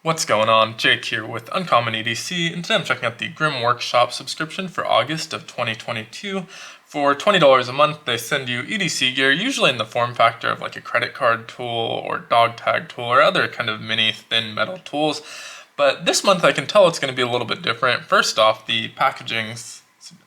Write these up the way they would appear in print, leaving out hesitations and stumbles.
What's going on? Jake here with Uncommon EDC, and today I'm checking out the Grim Workshop subscription for August of 2022. For $20 a month, they send you EDC gear, usually in the form factor of like a credit card tool or dog tag tool or other kind of mini thin metal tools. But this month I can tell it's going to be a little bit different. First off, the packaging's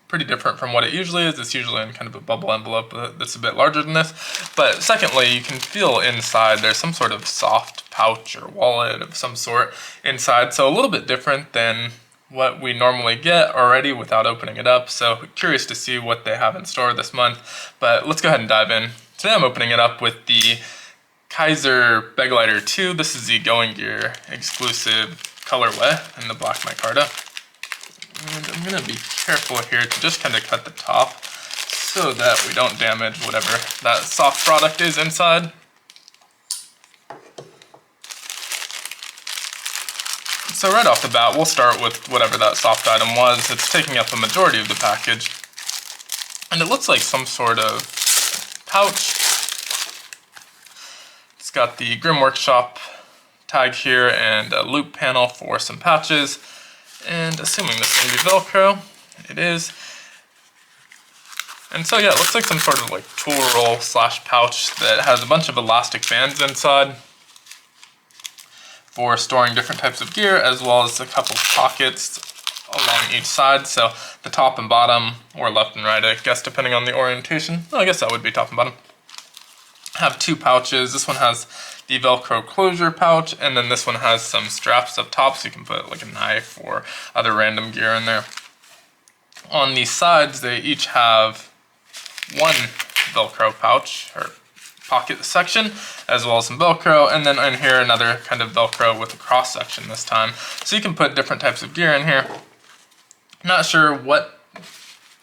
pretty different from what it usually is. It's usually in kind of a bubble envelope that's a bit larger than this. But secondly, you can feel inside there's some sort of soft pouch or wallet of some sort inside. So a little bit different than what we normally get already without opening it up. So curious to see what they have in store this month. But let's go ahead and dive in. Today I'm opening it up with the Kaiser Begleiter 2. This is the Going Gear exclusive colorway in the black micarta. And I'm going to be careful here to just kind of cut the top so that we don't damage whatever that soft product is inside. So right off the bat, we'll start with whatever that soft item was. It's taking up a majority of the package. And it looks like some sort of pouch. It's got the Grim Workshop tag here and a loop panel for some patches. And assuming this is going to be Velcro, it is. And so yeah, it looks like some sort of like tool roll slash pouch that has a bunch of elastic bands inside for storing different types of gear, as well as a couple pockets along each side. So the top and bottom, or left and right, I guess, depending on the orientation. Well, I guess that would be top and bottom. Have two pouches. This one has the Velcro closure pouch, and then this one has some straps up top so you can put like a knife or other random gear in there. On the sides, they each have one Velcro pouch or pocket section, as well as some Velcro, and then in here another kind of Velcro with a cross section this time. So you can put different types of gear in here. Not sure what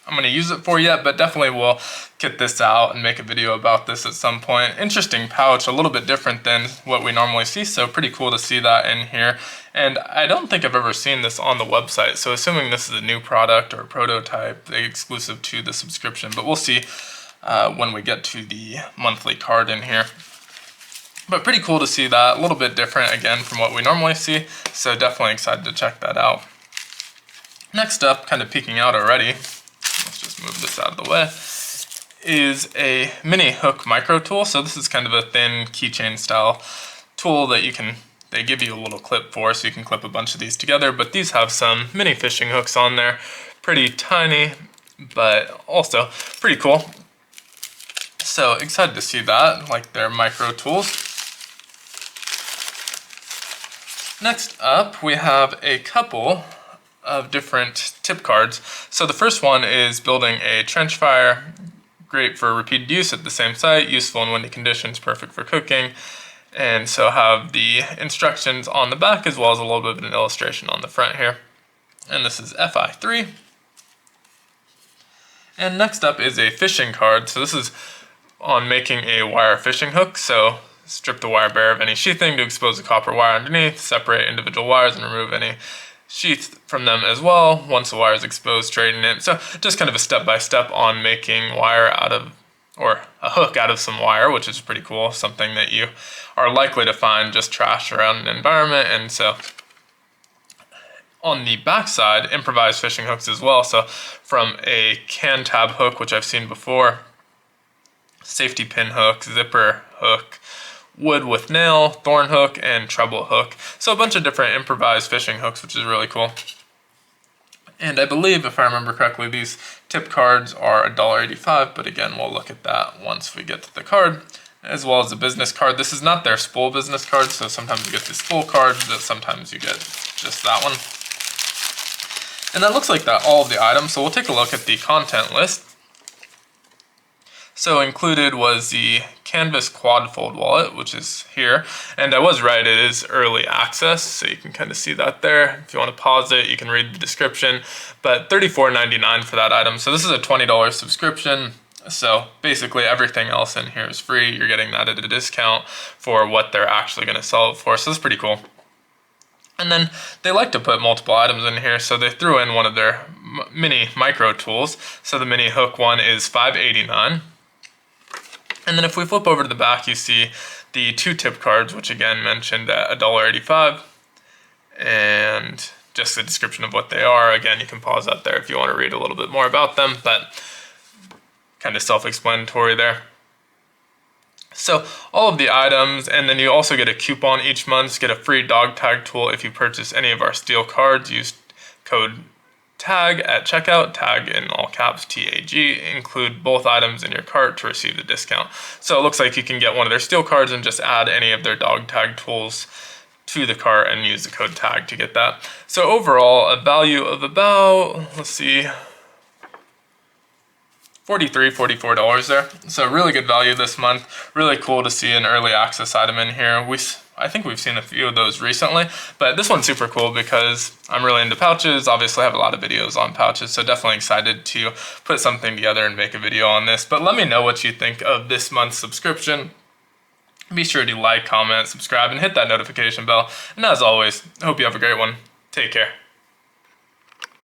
I'm going to use it for yet, but definitely will get this out and make a video about this at some point. Interesting pouch, a little bit different than what we normally see, so pretty cool to see that in here. And I don't think I've ever seen this on the website, so assuming this is a new product or a prototype exclusive to the subscription, but we'll see when we get to the monthly card in here. But pretty cool to see that, a little bit different again from what we normally see, so definitely excited to check that out. Next up, kind of peeking out already, let's just move this out of the way, is a mini hook micro tool. So this is kind of a thin keychain style tool that they give you a little clip for, so you can clip a bunch of these together, but these have some mini fishing hooks on there. Pretty tiny, but also pretty cool. So excited to see that, like their micro tools. Next up, we have a couple of different tip cards. So the first one is building a trench fire, great for repeated use at the same site, useful in windy conditions, perfect for cooking. And so have the instructions on the back as well as a little bit of an illustration on the front here. And this is FI3. And next up is a fishing card. So this is on making a wire fishing hook. So strip the wire bare of any sheathing to expose the copper wire underneath, separate individual wires and remove any sheath from them as well. Once the wire is exposed, straighten it. So just kind of a step-by-step on making wire out of, or a hook out of some wire, which is pretty cool. Something that you are likely to find just trash around an environment. And so on the back side, improvised fishing hooks as well. So from a can tab hook, which I've seen before, safety pin hook, zipper hook, wood with nail, thorn hook, and treble hook. So a bunch of different improvised fishing hooks, which is really cool. And I believe, if I remember correctly, these tip cards are $1.85, but again, we'll look at that once we get to the card, as well as the business card. This is not their spool business card, so sometimes you get this full card, but sometimes you get just that one. And that looks like that all of the items, so we'll take a look at the content list. So included was the canvas quad fold wallet, which is here. And I was right, it is early access, so you can kind of see that there. If you want to pause it, you can read the description. But $34.99 for that item. So this is a $20 subscription. So basically everything else in here is free. You're getting that at a discount for what they're actually going to sell it for. So that's pretty cool. And then they like to put multiple items in here, so they threw in one of their mini micro tools. So the mini hook one is $5.89. And then if we flip over to the back, you see the two tip cards, which again mentioned at $1.85. and just a description of what they are. Again, you can pause that there if you want to read a little bit more about them, but kind of self-explanatory there. So all of the items, and then you also get a coupon each month to get a free dog tag tool if you purchase any of our steel cards. Use code TAG at checkout, tag in all caps, TAG, include both items in your cart to receive the discount. So it looks like you can get one of their steel cards and just add any of their dog tag tools to the cart and use the code TAG to get that. So overall, a value of about, let's see, $44 there. So really good value this month. Really cool to see an early access item in here. I think we've seen a few of those recently, but this one's super cool because I'm really into pouches. Obviously I have a lot of videos on pouches, so definitely excited to put something together and make a video on this. But let me know what you think of this month's subscription. Be sure to like, comment, subscribe, and hit that notification bell. And as always, I hope you have a great one. Take care.